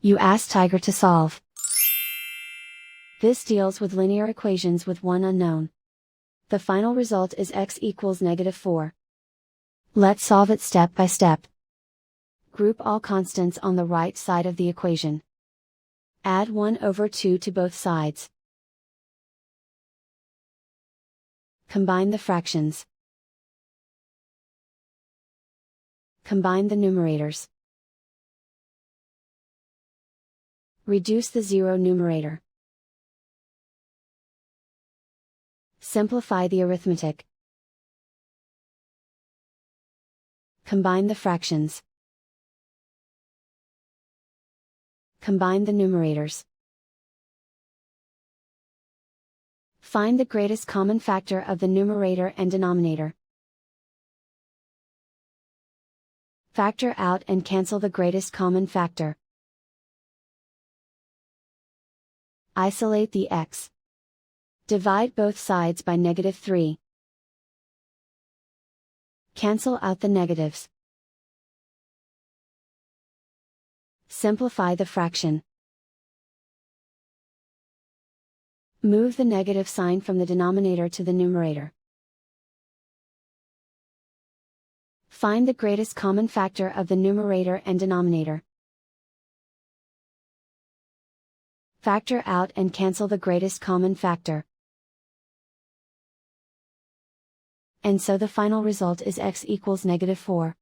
You ask Tiger to solve. This deals with linear equations with one unknown. The final result is x equals -4. Let's solve it step by step. Group all constants on the right side of the equation. Add 1/2 to both sides. Combine the fractions. Combine the numerators. Reduce the zero numerator. Simplify the arithmetic. Combine the fractions. Combine the numerators. Find the greatest common factor of the numerator and denominator. Factor out and cancel the greatest common factor. Isolate the x. Divide both sides by -3. Cancel out the negatives. Simplify the fraction. Move the negative sign from the denominator to the numerator. Find the greatest common factor of the numerator and denominator. Factor out and cancel the greatest common factor. And so the final result is x equals -4.